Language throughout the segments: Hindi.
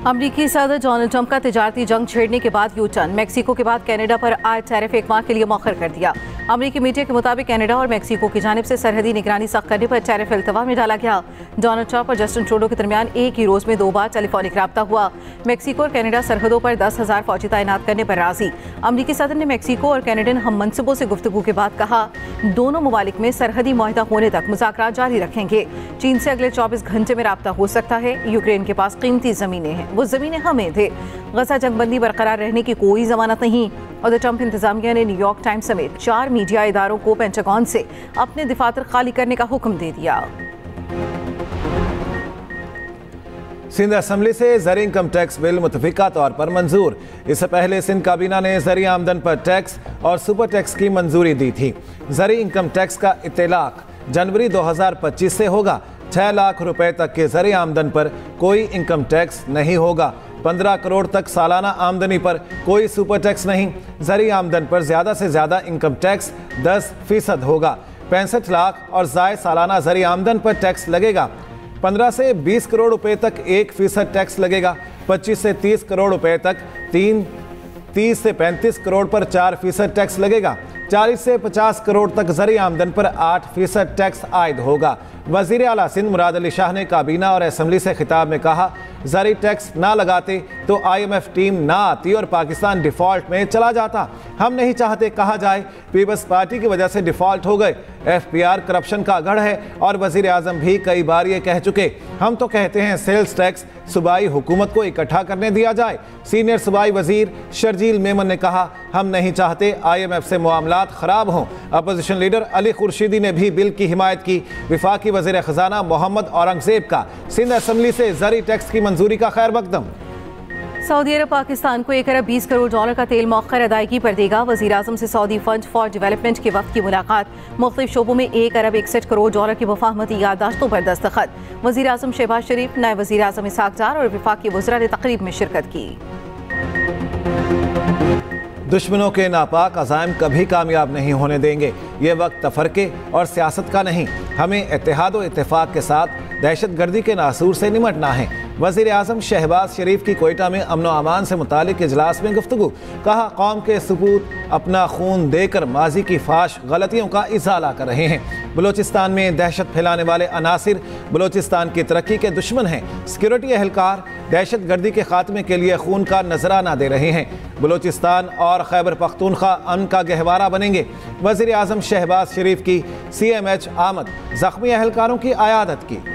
अमरीकी सदर डोनाल्ड ट्रंप का तिजारती जंग छेड़ने के बाद यू टर्न। मेक्सिको के बाद कनाडा पर आए टैरिफ एक माह के लिए मौखर कर दिया। अमरीकी मीडिया के मुताबिक कनाडा और मेक्सिको की जानिब से सरहदी निगरानी सख्त करने पर टैरिफ इल्तवा में डाला गया। डोनाल्ड ट्रंप और जस्टिन ट्रूडो के दरमियान एक ही रोज में 2 बार टेलीफोनिक राब्ता हुआ। मेक्सिको और कनाडा सरहदों पर 10,000 फौजी तैनात करने पर राजी। अमरीकी सदर ने मेक्सिको और कैनेडियन हम मनसूबों से गुफ्तगू के बाद कहा, दोनों ममालिक में सरहदी मुआहदा होने तक मुज़ाकरात जारी रखेंगे। चीन से अगले 24 घंटे में राब्ता हो सकता है। यूक्रेन के पास कीमती जमीनें हैं, वो जमीनें हमें दे। गजा जंगबंदी बरकरार रहने की कोई जमानत नहीं। और ट्रंप इंतजामिया ने न्यूयॉर्क टाइम्स समेत 4 मीडिया इदारों को पेंटागन से अपने दफातर खाली करने का हुक्म दे दिया। सिंध असेंबली से ज़री इनकम टैक्स बिल मुतफिका तौर पर मंजूर। इससे पहले सिंध काबीना ने ज़री आमदन पर टैक्स और सुपर टैक्स की मंजूरी दी थी। ज़री इनकम टैक्स का इत्तलाक जनवरी 2025 से होगा। 6 लाख रुपए तक के ज़री आमदन पर कोई इनकम टैक्स नहीं होगा। 15 करोड़ तक सालाना आमदनी पर कोई सुपर टैक्स नहीं। ज़री आमदन पर ज़्यादा से ज़्यादा इनकम टैक्स 10% होगा। 65 लाख और ज़ायद सालाना ज़री आमदन पर टैक्स लगेगा। 15 से 20 करोड़ रुपए तक 1% टैक्स लगेगा। 25 से 30 करोड़ रुपए तक 30 से 35 करोड़ पर 4% टैक्स लगेगा। 40 से 50 करोड़ तक ज़री आमदन पर 8% टैक्स आयद होगा। वज़ीर आला सिंध मुराद अली शाह ने काबीना और असेंबली से खिताब में कहा, ज़री टैक्स ना लगाते तो IMF टीम ना आती और पाकिस्तान डिफ़ॉल्ट में चला जाता। हम नहीं चाहते कहा जाए पीपल्स पार्टी की वजह से डिफ़ॉल्ट हो गए। FPR करप्शन का गढ़ है और वज़ीर आज़म भी कई बार ये कह चुके। हम तो कहते हैं सेल्स टैक्स सूबाई हुकूमत को इकट्ठा करने दिया जाए। सीनियर सूबाई वज़ीर शर्जील मेमन ने कहा, हम नहीं चाहते IMF से मामलात ख़राब हों। अपोजिशन लीडर अली खुर्शीदी ने भी बिल की हिमायत की। वफाकी वज़ीर ख़ज़ाना मोहम्मद औरंगज़ेब का सिंध असेंबली से ज़री टैक्स की मंजूरी का खैर मकदम। सऊदी अरब पाकिस्तान को 1 अरब 20 करोड़ डॉलर का तेल मौखर अदायगी पर देगा। वज़ीर आज़म से सऊदी फंड फॉर डेवलपमेंट के वक्त की मुलाकात। मुख्तलिफ शोबों में 1 अरब 61 करोड़ डॉलर की मुफाहमती याददाश्तों पर दस्तखत। वज़ीर आज़म शहबाज शरीफ, नायब वज़ीर आज़म इसहाक डार और वफाकी वज़रा ने तकरीब में शिरकत की। दुश्मनों के नापाक अज़ाइम कभी कामयाब नहीं होने देंगे। ये वक्त तफरके और सियासत का नहीं, हमें इत्तेहाद और इत्तेफाक के साथ दहशतगर्दी के नासूर से निमटना है। वज़ीर आज़म शहबाज शरीफ की कोयटा में अमन व अमान से मुतालिक इजलास में गुफ्तगू। कहा, कौम के सपूत अपना खून देकर माजी की फाश गलतियों का इजाला कर रहे हैं। बलोचिस्तान में दहशत फैलाने वाले अनासिर बलोचिस्तान की तरक्की के दुश्मन हैं। सिक्योरिटी एहलकार दहशतगर्दी के खात्मे के लिए खून का नजराना दे रहे हैं। बलोचिस्तान और खैबर पख्तूनख्वा अमन का गहवारा बनेंगे। वज़ीर आज़म शहबाज शरीफ की CMH आमद, जख्मी एहलकारों की आयादत की।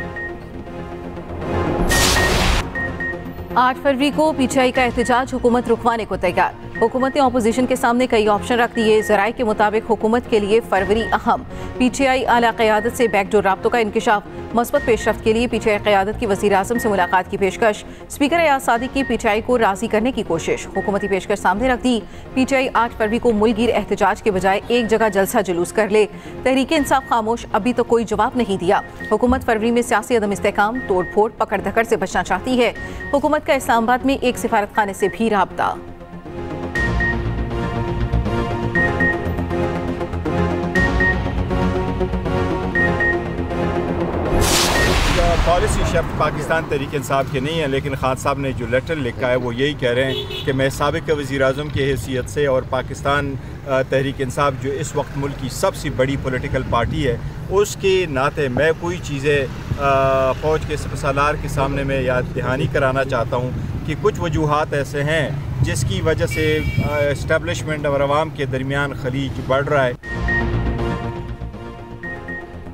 8 फरवरी को PTI का एहतजाज हुकूमत रुकवाने को तैयार। हुकूमत ने अपोजिशन के सामने कई ऑप्शन रख दिए। ज़राए के मुताबिक हुकूमत के लिए फरवरी अहम। PTI आला क़यादत से बैकडोर राब्तों का इंकिशाफ। मस्बत पेशरफ्त के लिए PTI क़यादत की वज़ीर आज़म से मुलाकात की पेशकश। स्पीकर एयाज सादिक की PTI को राज़ी करने की कोशिश। हुकूमती पेशकश सामने रख दी। PTI 8 फरवरी को मुल्कगीर एहतजाज के बजाय एक जगह जलसा जुलूस कर ले। तहरीक इंसाफ खामोश, अभी तो कोई जवाब नहीं दिया। हुकूमत फरवरी में सियासी अदम इस्तेहकाम, तोड़ फोड़, पकड़ धकड़ से बचना चाहती है। हुकूमत का इस्लामाबाद में एक सिफारत खाने से भी राब्ता। पॉलिसी शब्द पाकिस्तान तहरीक इंसाफ के नहीं है, लेकिन खान साहब ने जो लेटर लिखा है वो यही कह रहे हैं कि मैं साबिक वज़ीर आज़म की हैसियत से और पाकिस्तान तहरीक इंसाफ जो इस वक्त मुल्क की सबसे बड़ी पॉलिटिकल पार्टी है उसके नाते मैं कोई चीज़ें फ़ौज के सलार के सामने में याद दहानी कराना चाहता हूँ कि कुछ वजूहात ऐसे हैं जिसकी वजह से इस्टेब्लिशमेंट और अवाम के दरमियान खलीज बढ़ रहा है।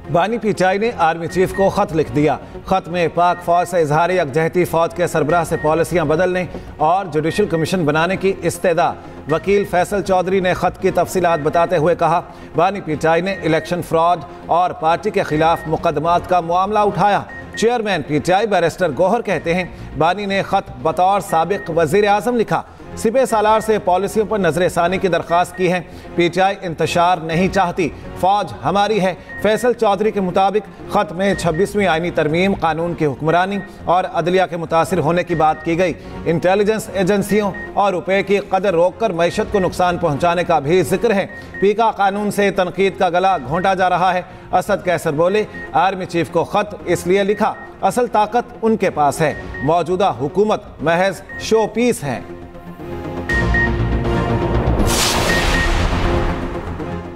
बानी PTI ने आर्मी चीफ को ख़त लिख दिया। ख़त में पाक फ़ौज से इजहार यकजहती, फ़ौज के सरबराह से पॉलिसियाँ बदलने और जुडिशल कमीशन बनाने की इस्तेदा। वकील फैसल चौधरी ने ख़त की तफसीलात बताते हुए कहा, बानी PTI ने इलेक्शन फ्रॉड और पार्टी के खिलाफ मुकदमात का मामला उठाया। चेयरमैन PTI बैरिस्टर गौहर कहते हैं, बानी ने ख़त बतौर साबिक वज़ीर आज़म लिखा। सिपह सालार से पॉलिसियों पर नजरसानी की दरख्वास्त की है। PTI इंतशार नहीं चाहती, फौज हमारी है। फैसल चौधरी के मुताबिक खत में 26वीं आईनी तरमीम, कानून की हुक्मरानी और अदलिया के मुतासिर होने की बात की गई। इंटेलिजेंस एजेंसियों और रुपए की कदर रोककर मैशत को नुकसान पहुंचाने का भी जिक्र है। पीका कानून से तनकीद का गला घोंटा जा रहा है। असद कैसर बोले, आर्मी चीफ को खत इसलिए लिखा, असल ताकत उनके पास है, मौजूदा हुकूमत महज शो पीस है।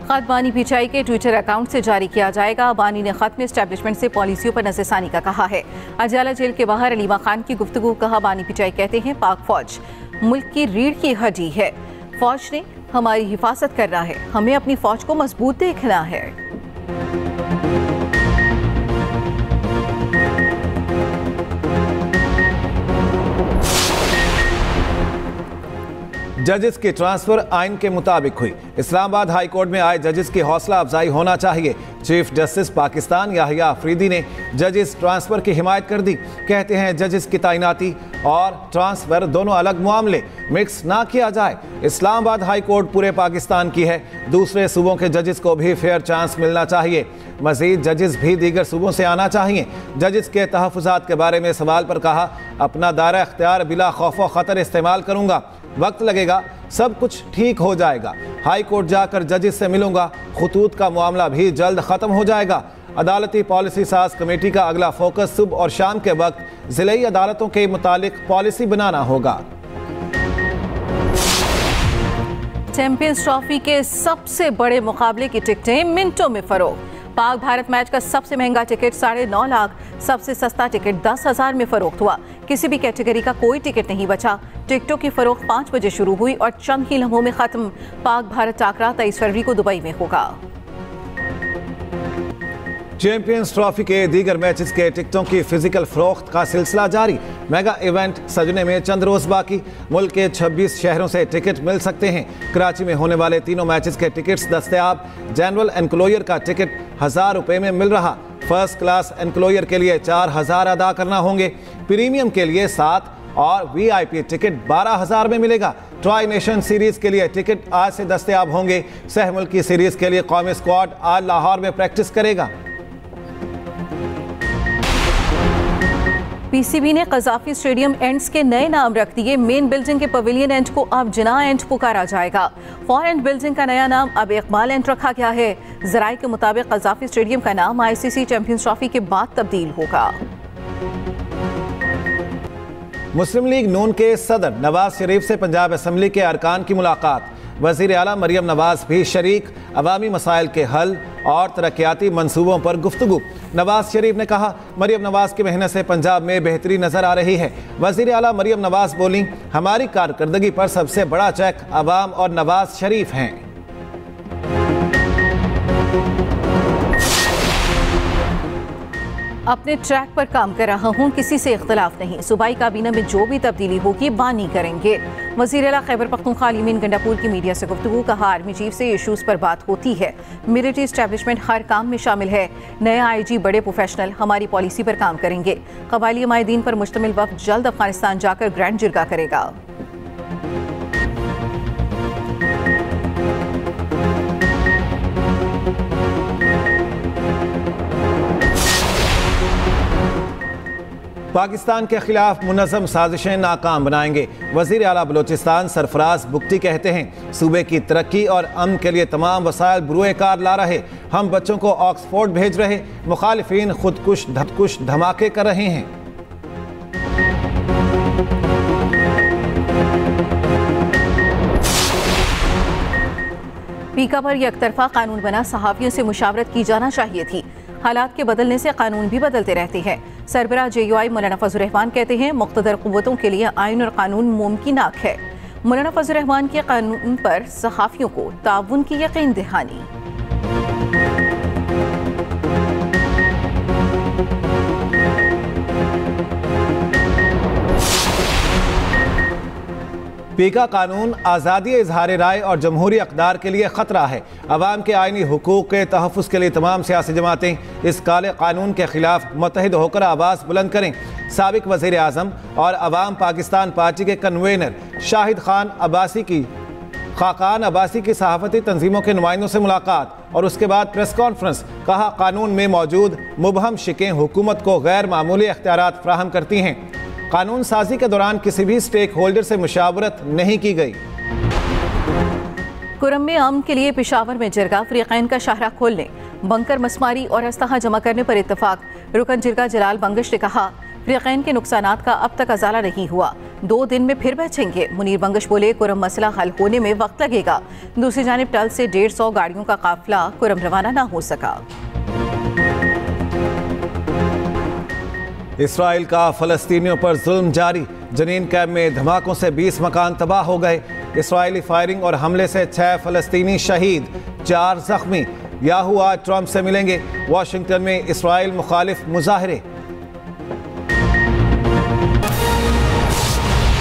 खत बानी PTI के ट्विटर अकाउंट से जारी किया जाएगा। बानी ने खत में एस्टेब्लिशमेंट से पॉलिसियों पर नजरसानी का कहा है। अजियाला जेल के बाहर अलीमा खान की गुफ्तगू, कहा बानी PTI कहते हैं पाक फौज मुल्क की रीढ़ की हड्डी है, फौज ने हमारी हिफाजत करना है, हमें अपनी फौज को मजबूत देखना है। जजेस की ट्रांसफर आइन के मुताबिक हुई। इस्लामाबाद हाई कोर्ट में आए जजेस की हौसला अफजाई होना चाहिए। चीफ जस्टिस पाकिस्तान याहिया अफरीदी ने जजेस ट्रांसफर की हिमायत कर दी। कहते हैं जजेस की तैनाती और ट्रांसफर दोनों अलग मामले, मिक्स ना किया जाए। इस्लामाबाद हाई कोर्ट पूरे पाकिस्तान की है, दूसरे सूबों के जजेस को भी फेयर चांस मिलना चाहिए। मजीद जजेस भी दीगर सूबों से आना चाहिए। जजेस के तहफ़्फ़ुज़ात के बारे में सवाल पर कहा, अपना दायरा इख्तियार बिला खौफ व ख़तर इस्तेमाल करूँगा, वक्त लगेगा, सब कुछ ठीक हो जाएगा। हाई कोर्ट जाकर जजेस से मिलूंगा, खुतूत का मामला भी जल्द ख़त्म हो जाएगा। अदालती पॉलिसी साज कमेटी का अगला फोकस सुबह और शाम के वक्त ज़िलाई अदालतों के मुतालिक पॉलिसी बनाना होगा। चैंपियंस ट्रॉफी के सबसे बड़े मुकाबले की टिकटें मिनटों में फरोख्त। पाक भारत मैच का सबसे महंगा टिकट 9.5 लाख, सबसे सस्ता टिकट 10,000 में फरोख्त हुआ। किसी भी कैटेगरी का कोई टिकट नहीं बचा। टिकटों की फरोख्त 5 बजे शुरू हुई और चंद ही लम्हों में खत्म। पाक भारत टाकरा 23 फरवरी को दुबई में होगा। चैंपियंस ट्रॉफी के दीगर मैचेस के टिकटों की फिजिकल फरोख्त का सिलसिला जारी। मेगा इवेंट सजने में चंद रोज बाकी। मुल्क के 26 शहरों से टिकट मिल सकते हैं। कराची में होने वाले तीनों मैचेस के टिकट्स दस्तयाब। जनरल एनक्लोयर का टिकट 1000 रुपए में मिल रहा। फर्स्ट क्लास एनक्लोयर के लिए 4000 अदा करना होंगे। प्रीमियम के लिए 7 और VIP टिकट 12,000 में मिलेगा। ट्राई नेशन सीरीज के लिए टिकट आज से दस्तयाब होंगे। सह मुल्की सीरीज के लिए कौमी स्क्वाड आज लाहौर में प्रैक्टिस करेगा। PCB ने कज़ाफी स्टेडियम एंड्स के नए नाम रख दिए। मेन बिल्डिंग के पवेलियन एंड को अब जिना एंड पुकारा जाएगा। फॉर एंड बिल्डिंग का नया नाम अब इकबाल एंड रखा गया है। जराये के मुताबिक कज़ाफी स्टेडियम का नाम ICC चैंपियंस ट्रॉफी के बाद तब्दील होगा। मुस्लिम लीग नून के सदर नवाज शरीफ से पंजाब असम्बली के अरकान की मुलाकात। वज़ीर आला मरियम नवाज भी शरीक। अवामी मसाइल के हल और तरक्याती मंसूबों पर गुफ्तगू। नवाज शरीफ ने कहा, मरियम नवाज की मेहनत से पंजाब में बेहतरी नजर आ रही है। वज़ीर आला मरियम नवाज बोली, हमारी कारकर्दगी पर सबसे बड़ा चेक अवाम और नवाज शरीफ हैं। अपने ट्रैक पर काम कर रहा हूं, किसी से इख्तलाफ नहीं। सूबाई काबीना में जो भी तब्दीली होगी बानी करेंगे। वज़ीर आला खैबर पख्तूनख्वा अलीमीन गंडापुर की मीडिया से गुफ्तगू, कहा आर्मी चीफ से इशूज़ पर बात होती है। मिलिट्री एस्टेब्लिशमेंट हर काम में शामिल है। नया IG बड़े प्रोफेशनल हमारी पॉलिसी पर काम करेंगे। कबायली माहिदीन पर मुश्तमिल वफ़द जल्द अफगानिस्तान जाकर ग्रैंड जिरगा करेगा। पाकिस्तान के खिलाफ मुनज़्ज़म साजिशें नाकाम बनाएंगे। वज़ीर आला बलोचिस्तान सरफराज बुख्ती कहते हैं, सूबे की तरक्की और अमन के लिए तमाम वसाइल बुरुए कार ला रहे। हम बच्चों को ऑक्सफोर्ड भेज रहे। मुखालिफिन खुदकुश धमाके कर रहे हैं। पीका पर यकतरफा कानून बना, सहाफ़ियों से मुशावरत की जाना चाहिए थी। हालात के बदलने से कानून भी बदलते रहते हैं। सरबराह JUI मौलाना फजल रहमान कहते हैं, मुक़्तदर क़ुव्वतों के लिए आइन और कानून मुमकिनात है। मौलाना फजल रहमान के कानून पर सहाफ़ियों को ताउन की यकीन दहानी। पीका कानून आज़ादी इजहार राय और जमहूरी अक़दार के लिए ख़तरा है। अवाम के आइनी हुकूक के तहफ़्फ़ुज़ के लिए तमाम सियासी जमातें इस काले कानून के ख़िलाफ़ मुत्तहिद होकर आवाज़ बुलंद करें। साबिक़ वज़ीर आज़म और अवाम पाकिस्तान पार्टी के कन्वेनर शाहिद खाकान अब्बासी की सहाफती तंजीमों के नुमाइंदों से मुलाकात और उसके बाद प्रेस कॉन्फ्रेंस। कहा, कानून में मौजूद मुबहम शिकें हुकूमत को गैर मामूली इख्तियारात फ्राहम करती हैं। कानून साजी के दौरान किसी भी स्टेक होल्डर से मुशावरत नहीं की गई। कुरम में अमन के लिए पेशावर में जिरगा फ़रीक़ैन का शाहरा खोलने, बंकर मसमारी और अस्तहा जमा करने पर इत्तफाक। रुकन जिरगा जलाल बंगश ने कहा, फ़रीक़ैन के नुकसानात का अब तक अजाला नहीं हुआ, 2 दिन में फिर बचेंगे। मुनीर बंगश बोले, कुरम मसला हल होने में वक्त लगेगा। दूसरी जानिब टल से 150 गाड़ियों का काफिला कुरम रवाना न हो सका। इसराइल का फ़लस्तीनियों पर जुल्म जारी। जनीन कैंप में धमाकों से 20 मकान तबाह हो गए। इसराइली फायरिंग और हमले से 6 फ़लस्तीनी शहीद, 4 जख्मी। याहू आज ट्रंप से मिलेंगे। वाशिंगटन में इसराइल मुखालिफ मुजाहरे।